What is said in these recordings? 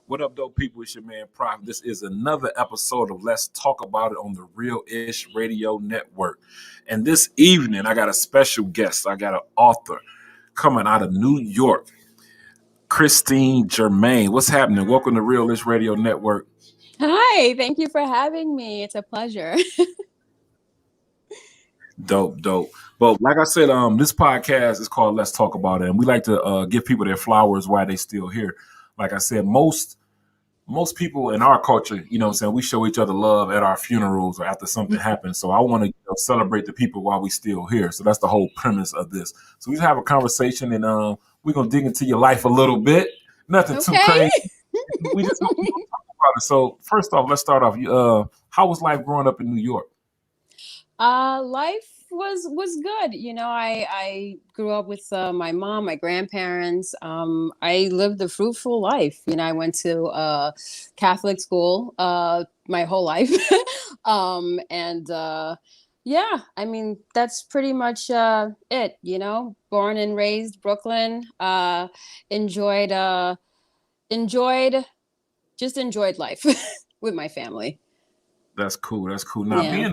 What up, dope people? It's your man, Prof. This is another episode of Let's Talk About It on the Real Ish Radio Network. And this evening, I got a special guest. I got an author coming out of New York, Christine Germain. What's happening? Welcome to Real Ish Radio Network. Hi, thank you for having me. It's a pleasure. Dope. But like I said, this podcast is called Let's Talk About It, and we like to give people their flowers while they still here. Like I said, most people in our culture, you know what I'm saying, we show each other love at our funerals or after something happens. So I want to celebrate the people while we still here. So that's the whole premise of this. So we just have a conversation, and we're going to dig into your life a little bit. Nothing too crazy. We just gonna talk about it. So first off, let's start off. How was life growing up in New York? Life was good. I grew up with my mom, my grandparents. I lived a fruitful life. I went to Catholic school my whole life. And yeah, I mean, that's pretty much it, born and raised Brooklyn, enjoyed, enjoyed, just enjoyed life with my family. That's cool. Now, being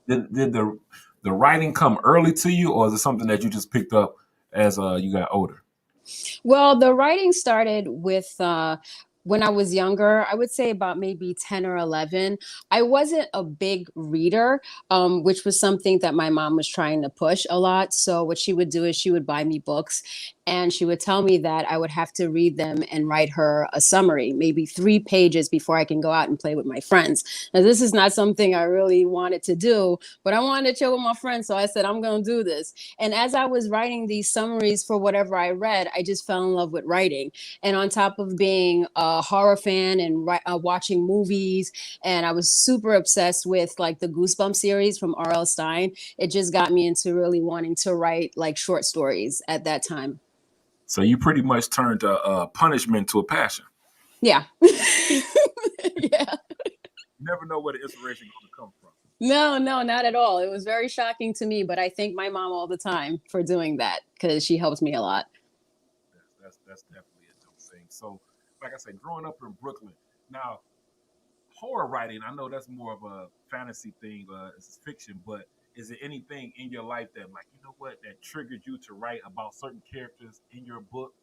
did the writing come early to you, or is it something that you just picked up as you got older? Well, the writing started with when I was younger. I would say about maybe 10 or 11. I wasn't a big reader, which was something that my mom was trying to push a lot. So what she would do is she would buy me books, and she would tell me that I would have to read them and write her a summary, maybe 3 pages before I can go out and play with my friends. Now, this is not something I really wanted to do, but I wanted to chill with my friends. So I said, I'm going to do this. And as I was writing these summaries for whatever I read, I just fell in love with writing. And on top of being a horror fan and watching movies, and I was super obsessed with like the Goosebumps series from R.L. Stine, it just got me into really wanting to write like short stories at that time. So you pretty much turned punishment to a passion. Yeah. Yeah. You never know where the inspiration is going to come from. No, not at all. It was very shocking to me, but I thank my mom all the time for doing that because she helps me a lot. That's definitely a dope thing. So, like I said, growing up in Brooklyn, now horror writing, I know that's more of a fantasy thing, it's fiction, but is there anything in your life that, like, you know what, that triggered you to write about certain characters in your book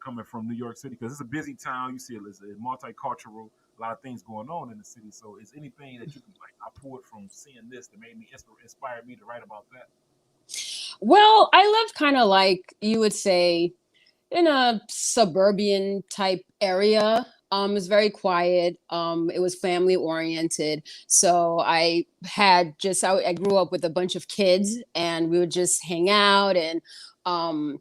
coming from New York City? Because it's a busy town. You see it's multicultural, a lot of things going on in the city. So is anything that you can, like, I pulled from seeing this that made me inspired me to write about that? Well, I lived kind of like you would say in a suburban type area. It was very quiet. It was family oriented. So I grew up with a bunch of kids, and we would just hang out. Um,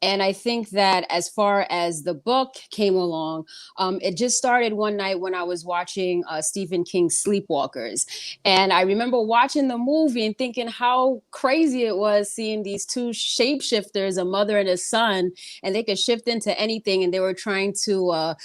and I think that as far as the book came along, it just started one night when I was watching Stephen King's Sleepwalkers. And I remember watching the movie and thinking how crazy it was seeing these two shapeshifters, a mother and a son, and they could shift into anything. And they were trying to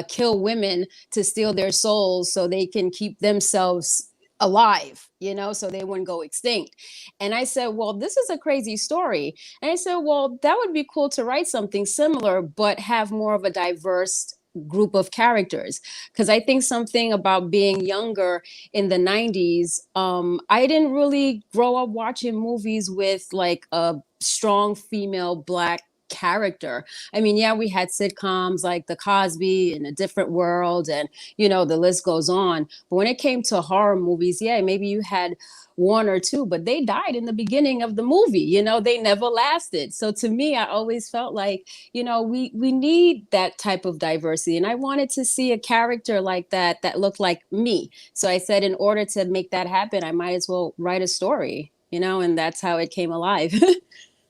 kill women to steal their souls so they can keep themselves alive, so they wouldn't go extinct. And I said, well, this is a crazy story. And I said, well, that would be cool to write something similar, but have more of a diverse group of characters. Because I think something about being younger in the 90s, I didn't really grow up watching movies with like a strong female Black character. I mean, yeah, we had sitcoms like The Cosby and A Different World, and the list goes on. But when it came to horror movies, yeah, maybe you had one or two, but they died in the beginning of the movie. They never lasted. So to me, I always felt like, we need that type of diversity. And I wanted to see a character like that looked like me. So I said, in order to make that happen, I might as well write a story, and that's how it came alive.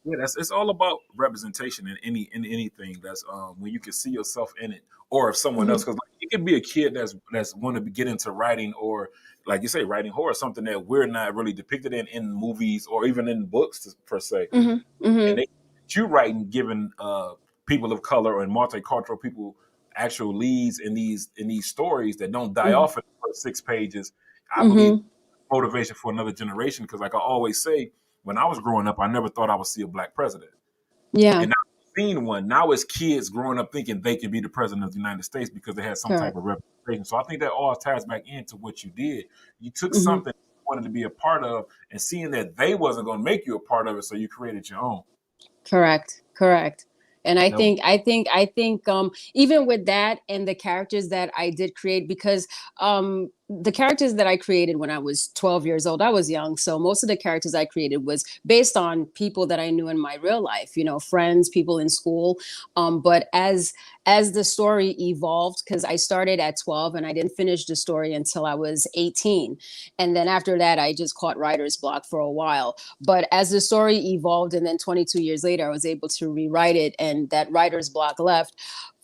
Yeah, it's all about representation in anything. That's when you can see yourself in it, or if someone else, because like, it could be a kid that's want to get into writing, or like you say, writing horror, something that we're not really depicted in movies or even in books per se. And you writing, giving people of color and multicultural people actual leads in these stories that don't die off in the first 6 pages. I believe motivation for another generation, because like I always say, when I was growing up, I never thought I would see a Black president. Yeah. And now seen one. Now it's kids growing up thinking they can be the president of the United States because they had some type Correct. of reputation. So I think that all ties back into what you did. You took Hmm. something you wanted to be a part of, and seeing that they wasn't going to make you a part of it, so you created your own. Correct. Correct. And I That was, think, even with that and the characters that I did create, because the characters that I created when I was 12 years old, I was young. So most of the characters I created was based on people that I knew in my real life, friends, people in school. But as the story evolved, because I started at 12 and I didn't finish the story until I was 18. And then after that, I just caught writer's block for a while. But as the story evolved, and then 22 years later, I was able to rewrite it, and that writer's block left.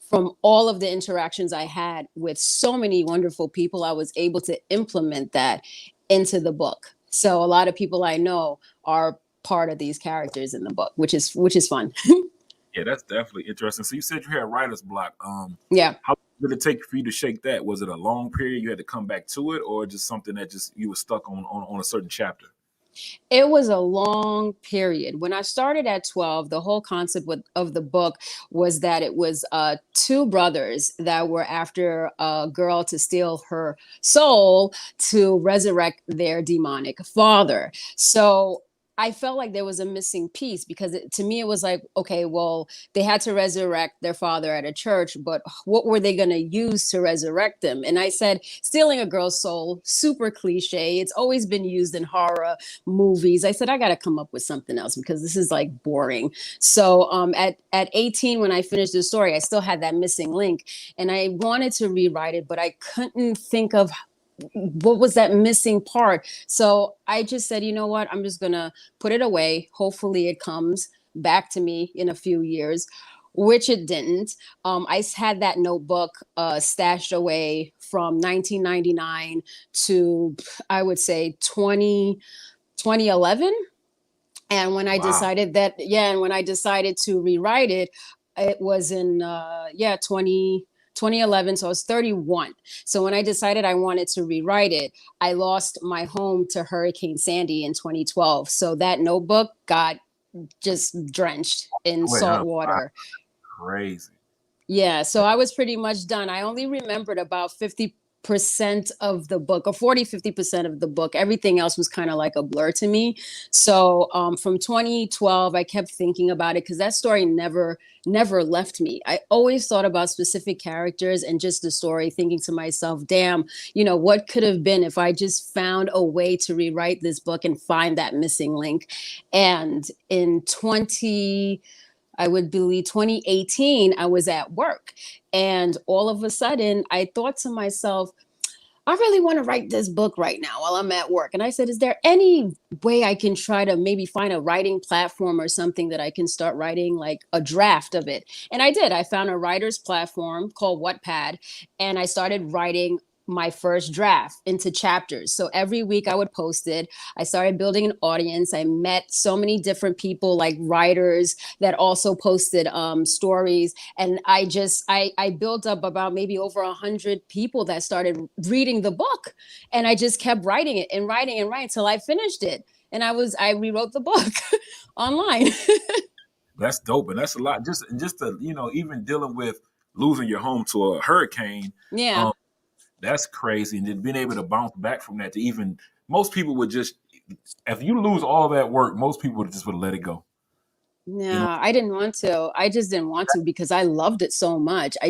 From all of the interactions I had with so many wonderful people, I was able to implement that into the book. So a lot of people I know are part of these characters in the book, which is fun. yeah, that's definitely interesting. So you said you had writer's block. Yeah. How did it take for you to shake that? Was it a long period you had to come back to it, or just something that just you were stuck on a certain chapter? It was a long period. When I started at 12, the whole concept of the book was that it was two brothers that were after a girl to steal her soul to resurrect their demonic father. So I felt like there was a missing piece, because to me, it was like, okay, well, they had to resurrect their father at a church, but what were they going to use to resurrect them? And I said, stealing a girl's soul, super cliche. It's always been used in horror movies. I said, I got to come up with something else, because this is like boring. So at 18, when I finished the story, I still had that missing link, and I wanted to rewrite it, but I couldn't think of what was that missing part. So I just said, you know what, I'm just gonna put it away. Hopefully it comes back to me in a few years, which it didn't. I had that notebook stashed away from 1999 to, I would say, 2011. And when I Wow. decided that, yeah, and when I decided to rewrite it, it was in 2011. So I was 31. So when I decided I wanted to rewrite it, I lost my home to Hurricane Sandy in 2012. So that notebook got just drenched in Wait, huh? salt water. Crazy. Yeah, so I was pretty much done. I only remembered about 50% of the book, or 40-50% of the book. Everything else was kind of like a blur to me. So from 2012, I kept thinking about it, because that story never left me. I always thought about specific characters and just the story, thinking to myself, damn, what could have been if I just found a way to rewrite this book and find that missing link. And in 20 I would believe 2018, I was at work. And all of a sudden, I thought to myself, I really want to write this book right now while I'm at work. And I said, is there any way I can try to maybe find a writing platform or something that I can start writing like a draft of it? And I did. I found a writer's platform called Wattpad, and I started writing my first draft into chapters. So every week I would post it. I started building an audience. I met so many different people, like writers that also posted stories, and I built up about maybe over 100 people that started reading the book, and I just kept writing it and writing and writing till I finished it. And I rewrote the book online. That's dope, and that's a lot. Just to even dealing with losing your home to a hurricane, Yeah. um, that's crazy. And then being able to bounce back from that, to even most people would just, if you lose all that work, most people would let it go. You know, Yeah, I didn't want to. I just didn't want to, because I loved it so much. I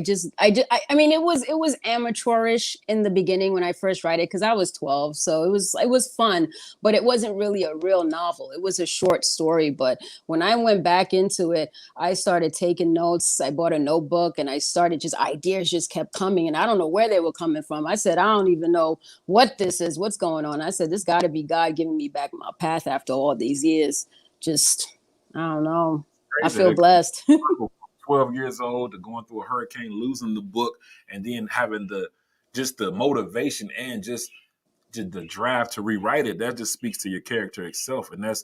mean, it was amateurish in the beginning when I first read it, because I was 12, so it was fun, but it wasn't really a real novel. It was a short story. But when I went back into it, I started taking notes. I bought a notebook, and I started, just ideas just kept coming, and I don't know where they were coming from. I said, I don't even know what this is, what's going on. I said, this got to be God giving me back my path after all these years. Just I don't know. I crazy. feel blessed. 12 years old to going through a hurricane, losing the book, and then having the motivation and just the drive to rewrite it. That just speaks to your character itself, and that's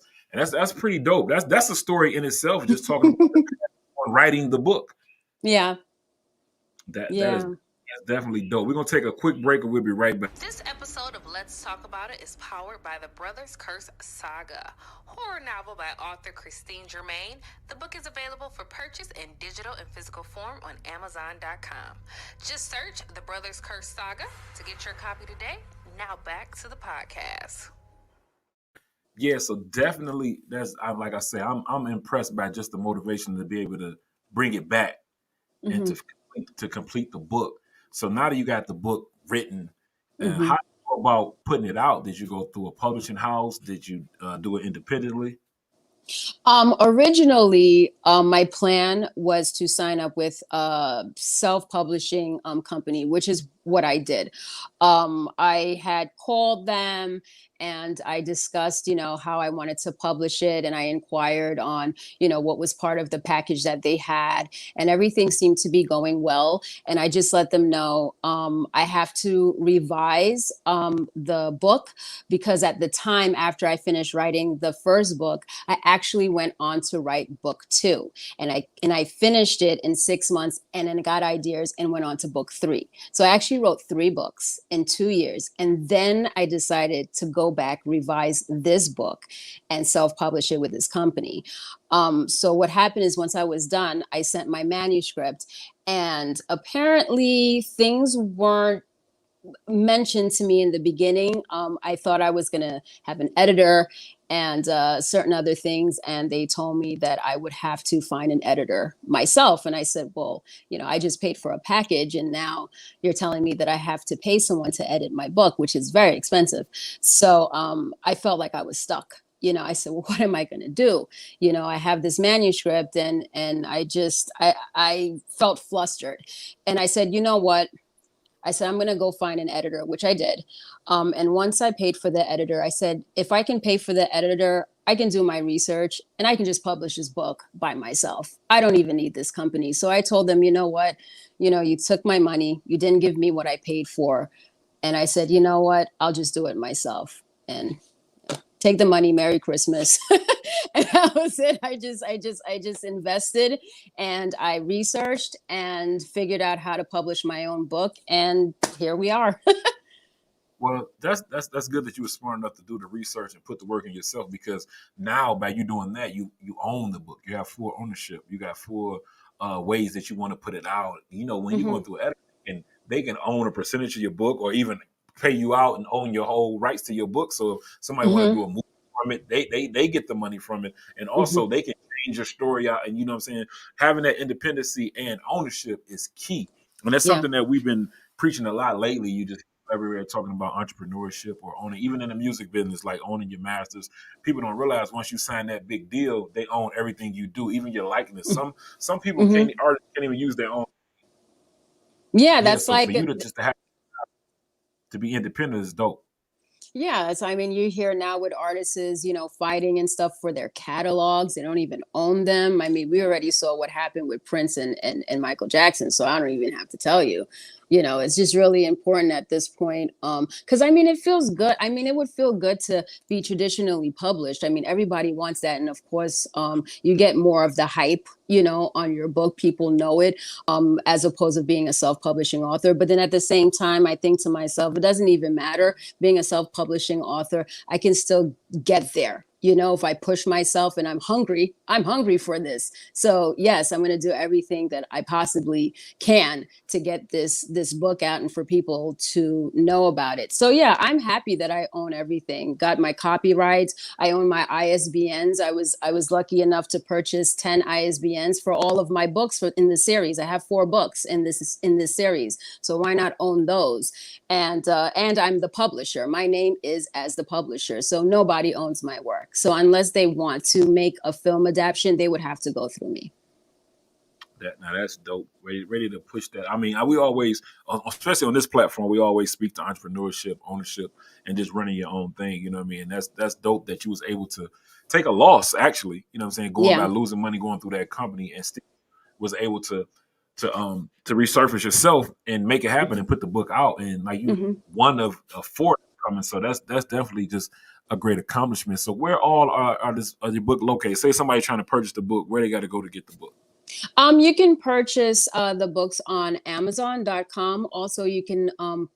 pretty dope. That's a story in itself. Just talking about writing the book. Yeah. That is Yeah. that's definitely dope. We're gonna take a quick break, and we'll be right back. This episode of Let's Talk About It is powered by the Brothers Curse Saga, horror novel by author Christine Germain. The book is available for purchase in digital and physical form on Amazon.com. Just search the Brothers Curse Saga to get your copy today. Now back to the podcast. Yeah, so definitely like I say, I'm impressed by just the motivation to be able to bring it back and Hmm. to complete the book. So now that you got the book written, Hmm. how did you go about putting it out? Did you go through a publishing house? Did you do it independently? Originally, my plan was to sign up with a self-publishing company, which is what I did. I had called them and I discussed, how I wanted to publish it, and I inquired on, what was part of the package that they had, and everything seemed to be going well. And I just let them know I have to revise the book, because at the time after I finished writing the first book, I actually went on to write book two, and I finished it in 6 months, and then got ideas and went on to book three. So I actually wrote three books in 2 years, and then I decided to go back, revise this book, and self-publish it with this company. So what happened is, once I was done, I sent my manuscript, and apparently things weren't mentioned to me in the beginning. I thought I was going to have an editor and certain other things. And they told me that I would have to find an editor myself. And I said, well, I just paid for a package. And now you're telling me that I have to pay someone to edit my book, which is very expensive. So I felt like I was stuck. I said, well, what am I going to do? I have this manuscript, and I felt flustered. And I said, you know what? I said, I'm going to go find an editor, which I did. And once I paid for the editor, I said, if I can pay for the editor, I can do my research and I can just publish this book by myself. I don't even need this company. So I told them, you know what? You took my money. You didn't give me what I paid for. And I said, you know what? I'll just do it myself. And take the money, Merry Christmas. And that was it. I just invested, and I researched and figured out how to publish my own book, and here we are. Well, that's good that you were smart enough to do the research and put the work in yourself, because now by you doing that, you own the book. You have full ownership. You got full ways that you want to put it out. When you're Hmm. going through editing, and they can own a percentage of your book, or even pay you out and own your whole rights to your book. So if somebody want to Hmm. do a movie from it, they get the money from it, and Hmm. also they can change your story out. And you know what I'm saying, having that independency and ownership is key, and that's Yeah. something that we've been preaching a lot lately. You just everywhere talking about entrepreneurship or owning, even in the music business, like owning your masters. People don't realize once you sign that big deal, they own everything you do, even your likeness. Some people Hmm. can't artists can't even use their own. Yeah, Yeah, that's so for like you to just to have to be independent is dope. yeah, so I mean, you hear now with artists, fighting and stuff for their catalogs. They don't even own them. I mean, we already saw what happened with Prince and Michael Jackson, so I don't even have to tell you. It's just really important at this point. Because I mean, it feels good. I mean, it would feel good to be traditionally published. I mean, everybody wants that, and of course, you get more of the hype, on your book. People know it, as opposed to being a self-publishing author. But then at the same time, I think to myself, it doesn't even matter being a self-publishing author. I can still get there. If I push myself and I'm hungry for this. So yes, I'm going to do everything that I possibly can to get this book out and for people to know about it. So yeah, I'm happy that I own everything. Got my copyrights. I own my ISBNs. I was lucky enough to purchase 10 ISBNs for all of my books in the series. I have 4 books in this series. So why not own those? And I'm the publisher. My name is as the publisher, so nobody owns my work. So unless they want to make a film adaptation, they would have to go through me. That's dope. Ready to push that. I mean, we always, especially on this platform, we always speak to entrepreneurship, ownership, and just running your own thing. You know what I mean? And that's dope that you was able to take a loss. Actually, you know what I'm saying, going by Yeah. losing money going through that company, and still was able to resurface yourself and make it happen and put the book out. And like you, Hmm. one of 4 coming. So that's definitely just a great accomplishment. So where all are your book located? Say somebody trying to purchase the book, where they got to go to get the book? You can purchase the books on Amazon.com. Also, you can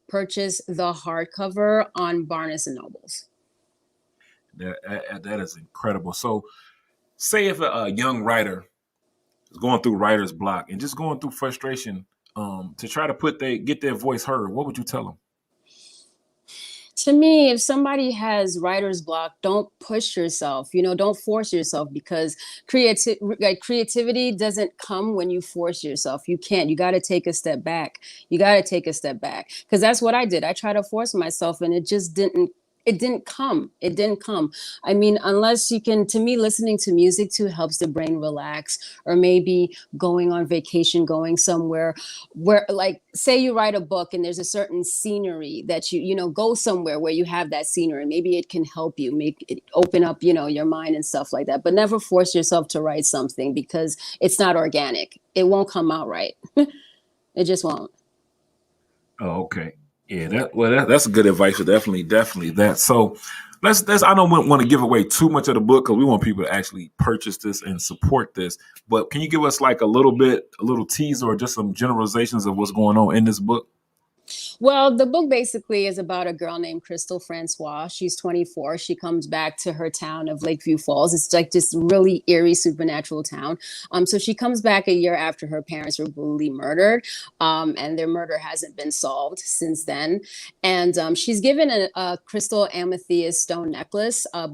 purchase the hardcover on Barnes and Nobles. That is incredible. So, say if a young writer is going through writer's block and just going through frustration to try to get their voice heard, what would you tell them? To me, if somebody has writer's block, don't push yourself, don't force yourself, because creativity doesn't come when you force yourself. You can't. You got to take a step back. Because that's what I did. I tried to force myself and it didn't come. I mean, unless you can, to me, listening to music too helps the brain relax, or maybe going on vacation, going somewhere where, like, say you write a book and there's a certain scenery that go somewhere where you have that scenery. Maybe it can help you make it open up, your mind and stuff like that. But never force yourself to write something, because it's not organic. It won't come out right. It just won't. Oh, okay. Yeah, that's good advice. For definitely that. So let's. I don't want to give away too much of the book because we want people to actually purchase this and support this. But can you give us like a little teaser or just some generalizations of what's going on in this book? Well, the book basically is about a girl named Crystal Francois. She's 24. She comes back to her town of Lakeview Falls. It's like this really eerie supernatural town. So she comes back a year after her parents were brutally murdered, and their murder hasn't been solved since then. And she's given a crystal amethyst stone necklace 2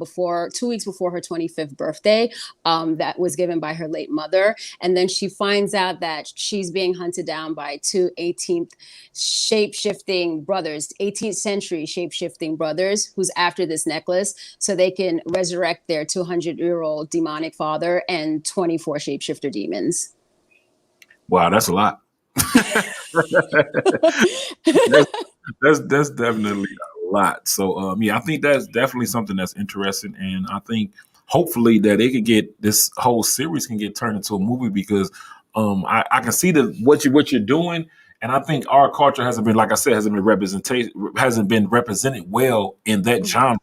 weeks before her 25th birthday, that was given by her late mother. And then she finds out that she's being hunted down by two 18th shape-shifting brothers, 18th century shape-shifting brothers, who's after this necklace so they can resurrect their 200-year-old demonic father and 24 shapeshifter demons. Wow, that's a lot. that's definitely a lot. So I think that's definitely something that's interesting, and I think hopefully that it can get, this whole series can get turned into a movie, because I can see what you're doing. And I think our culture hasn't been represented well in that genre.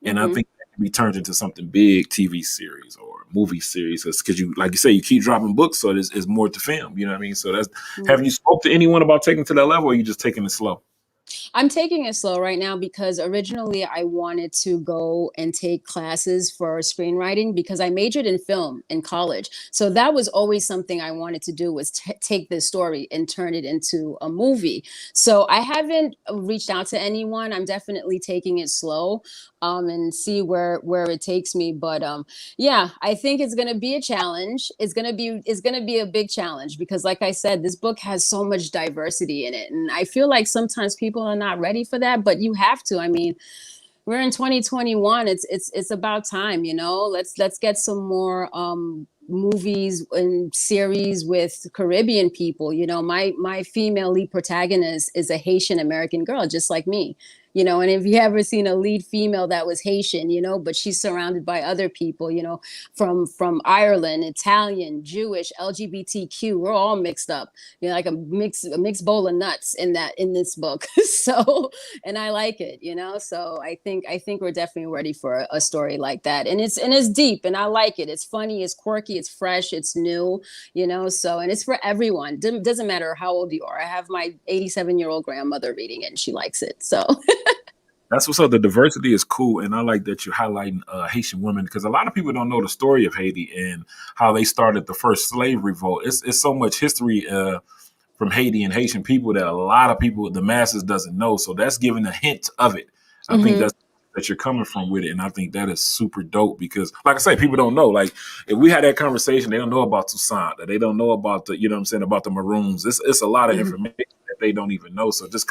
And I think that can be turned into something big, TV series or movie series, because you, like you say, you keep dropping books, so there's more to film. You know what I mean? So have you spoke to anyone about taking it to that level, or are you just taking it slow? I'm taking it slow right now, because originally I wanted to go and take classes for screenwriting, because I majored in film in college. So that was always something I wanted to do, was take this story and turn it into a movie. So I haven't reached out to anyone. I'm definitely taking it slow, and see where it takes me. But yeah, I think it's going to be a challenge. It's going to be a big challenge, because like I said, this book has so much diversity in it. And I feel like sometimes people are not ready for that, but you have to. I mean, we're in 2021. It's about time, let's get some more movies and series with Caribbean people. My female lead protagonist is a Haitian American girl, just like me. And if you ever seen a lead female that was Haitian, but she's surrounded by other people, from Ireland, Italian, Jewish, LGBTQ, we're all mixed up, like a mixed bowl of nuts in this book. So, and I like it, so I think we're definitely ready for a story like that. And it's deep, and I like it. It's funny, it's quirky, it's fresh, it's new, so, and it's for everyone. Doesn't matter how old you are. I have my 87-year-old grandmother reading it, and she likes it. So That's what's up. The diversity is cool, and I like that you're highlighting Haitian women, because a lot of people don't know the story of Haiti and how they started the first slave revolt. It's so much history from Haiti and Haitian people that a lot of people, the masses, doesn't know. So that's giving a hint of it. I think that's that you're coming from with it, and I think that is super dope, because, like I say, people don't know. Like, if we had that conversation, they don't know about Toussaint, they don't know about the, about the Maroons. It's a lot of information that they don't even know. So just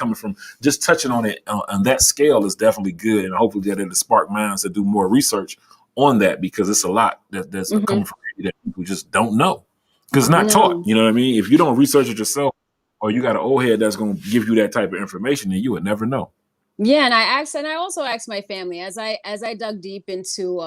touching on it on that scale is definitely good, and hopefully that it'll spark minds to do more research on that, because it's a lot that's coming from that people just don't know, because it's not taught. You know what I mean? If you don't research it yourself, or you got an old head that's going to give you that type of information, then you would never know. Yeah, and I also asked my family as I dug deep into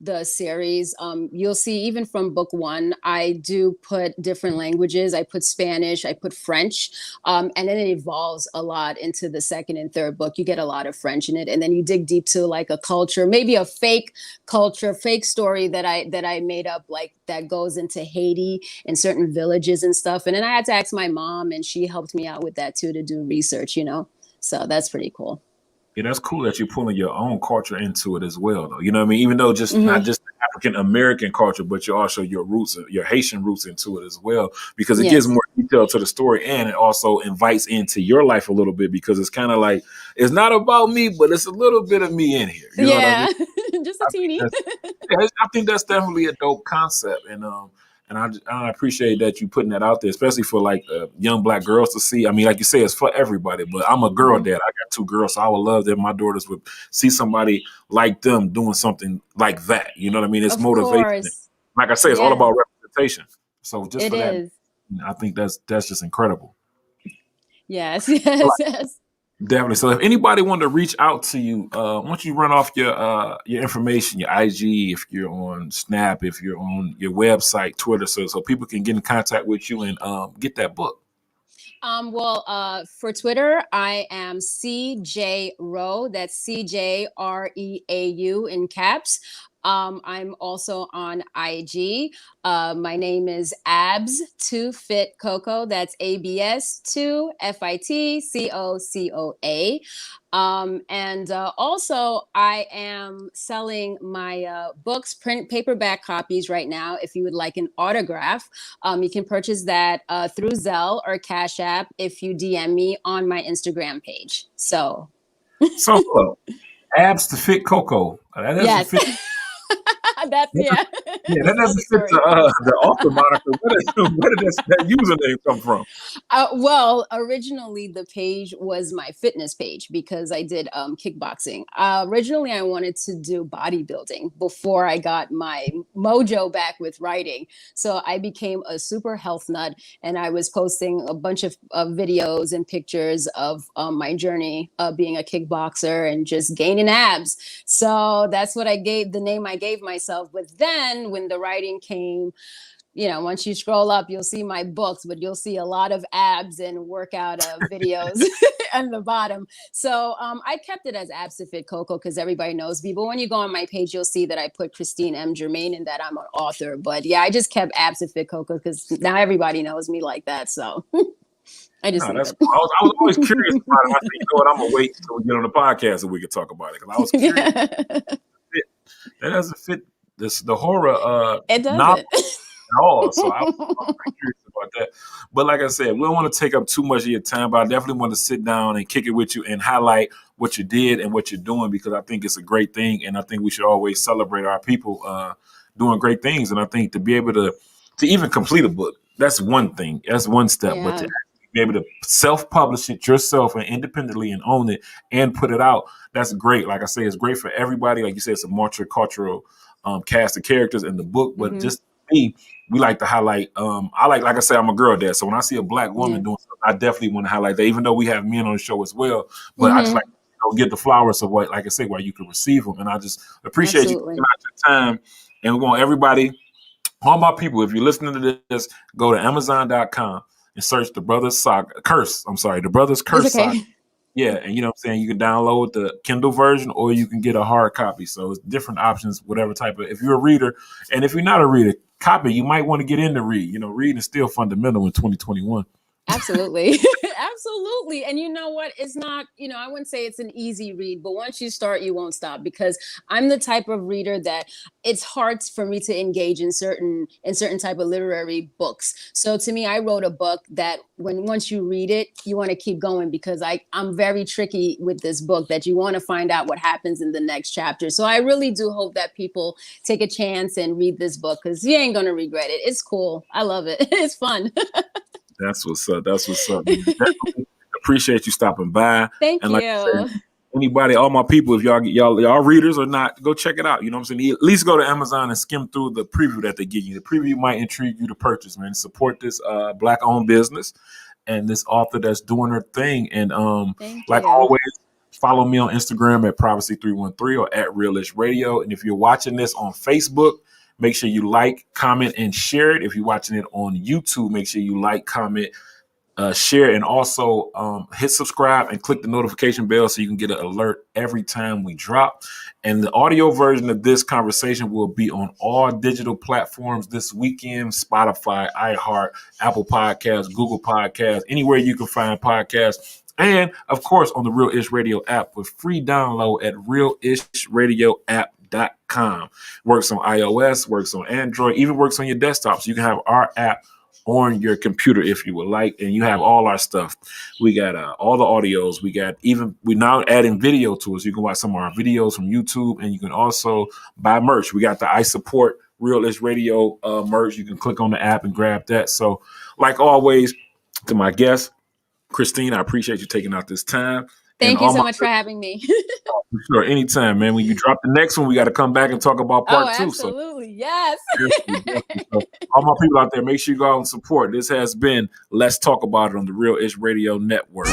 the series. You'll see even from book one, I do put different languages. I put Spanish, I put French, and then it evolves a lot into the second and third book. You get a lot of French in it, and then you dig deep to like a culture, maybe a fake culture, fake story that I made up, like that goes into Haiti and certain villages and stuff. And then I had to ask my mom, and she helped me out with that too to do research. So that's pretty cool. Yeah, that's cool that you're pulling your own culture into it as well, though. You know what I mean? Even though just not Hmm. just the African American culture, but you also your roots, your Haitian roots into it as well, because it gives Yes. more detail to the story and it also invites into your life a little bit because it's kind of like it's not about me, but it's a little bit of me in here. You know what I mean? Yeah. Just a I think teeny. that's I think that's definitely a dope concept, and I appreciate that you putting that out there, especially for like young black girls to see. I mean, like you say, it's for everybody. But I'm a girl Hmm. dad. I got two girls, so I would love that my daughters would see somebody like them doing something like that. You know what I mean? It's Of motivation. course. Like I say, it's all Yeah, about representation. So just it for that, is. I think that's just incredible. Yes, yes, yes. Definitely. So if anybody wanted to reach out to you, why don't you run off your information, your IG, if you're on Snap, if you're on your website, Twitter, so people can get in contact with you and get that book. Well, for Twitter, I am CJ Rowe. That's CJREAU in caps. I'm also on IG. My name is Abs 2 Fit Coco. That's ABS 2 FITCOCOA. And also, I am selling my books, print paperback copies right now. If you would like an autograph, you can purchase that through Zelle or Cash App if you DM me on my Instagram page. So, So abs to fit Coco. That doesn't yes, fit. that's, yeah, Yeah, that that's another doesn't fit story. the author moniker. Where did that username come from? Well, originally the page was my fitness page because I did kickboxing. Originally, I wanted to do bodybuilding before I got my mojo back with writing. So I became a super health nut, and I was posting a bunch of videos and pictures of my journey of being a kickboxer and just gaining abs. So that's what I gave the name I gave myself. But then when the writing came, once you scroll up, you'll see my books, but you'll see a lot of abs and workout videos on the bottom. So I kept it as Abs to Fit Coco because everybody knows me. But when you go on my page, you'll see that I put Christine M. Germain and that I'm an author. But yeah, I just kept Abs to Fit Coco because now everybody knows me like that. So I just No, leave that's cool. I was always curious about it. I said, you know what, I'm gonna wait until we get on the podcast and we can talk about it because I was curious. it. That doesn't fit the horror It novel doesn't. at all. So I was pretty curious about that. But like I said, we don't want to take up too much of your time, but I definitely want to sit down and kick it with you and highlight what you did and what you're doing because I think it's a great thing. And I think we should always celebrate our people doing great things. And I think to be able to even complete a book, that's one thing. That's one step. But to Yeah. actually be able to self-publish it yourself and independently and own it and put it out, that's great. Like I say, it's great for everybody. Like you said, it's a multicultural cast of characters in the book, but Hmm. just me, we like to highlight. Like I said, I'm a girl dad, so when I see a black Yeah. woman doing something, I definitely want to highlight that. Even though we have men on the show as well, but I just like Hmm. get the flowers of what, like I say, where you can receive them, and I just appreciate you taking Absolutely. out your time. And we want everybody, all my people, if you're listening to this, go to Amazon.com and search the Brothers Saga Curse. I'm sorry, the Brothers It's Curse Saga. okay. Yeah, and you know what I'm saying? You can download the Kindle version or you can get a hard copy. So it's different options, whatever type of if you're a reader. And if you're not a reader, copy, you might want to get into read. Reading is still fundamental in 2021. Absolutely. Absolutely. And you know what? It's not, I wouldn't say it's an easy read, but once you start, you won't stop because I'm the type of reader that it's hard for me to engage in certain type of literary books. So to me, I wrote a book that once you read it, you want to keep going because I'm very tricky with this book that you want to find out what happens in the next chapter. So I really do hope that people take a chance and read this book because you ain't gonna regret it. It's cool. I love it. It's fun. That's what's up. That's what's up. Man. Definitely appreciate you stopping by. Thank And like I said, you. anybody, all my people, if y'all readers or not, go check it out. You know what I'm saying? At least go to Amazon and skim through the preview that they give you. The preview might intrigue you to purchase, man. Support this black owned business and this author that's doing her thing. And Thank like you. always, Follow me on Instagram at Privacy313 or at Realish Radio. And if you're watching this on Facebook, make sure you like, comment, and share it. If you're watching it on YouTube, make sure you like, comment, share, and also hit subscribe and click the notification bell so you can get an alert every time we drop. And the audio version of this conversation will be on all digital platforms this weekend: Spotify, iHeart, Apple Podcasts, Google Podcasts, anywhere you can find podcasts. And of course, on the Real Ish Radio app with free download at realishradiooapp.com. Works on iOS, works on Android, even works on your desktop. So you can have our app on your computer if you would like, and you have all our stuff. We got all the audios. We're now adding video to us. You can watch some of our videos from YouTube, and you can also buy merch. We got the I Support Realish Radio merch. You can click on the app and grab that. So, like always, to my guest, Christine, I appreciate you taking out this time. Thank you so much for having me. Sure, anytime, man. When you drop the next one, we got to come back and talk about part two. Absolutely, yes. So, all my people out there, make sure you go out and support. This has been Let's Talk About It on the Real Ish Radio Network.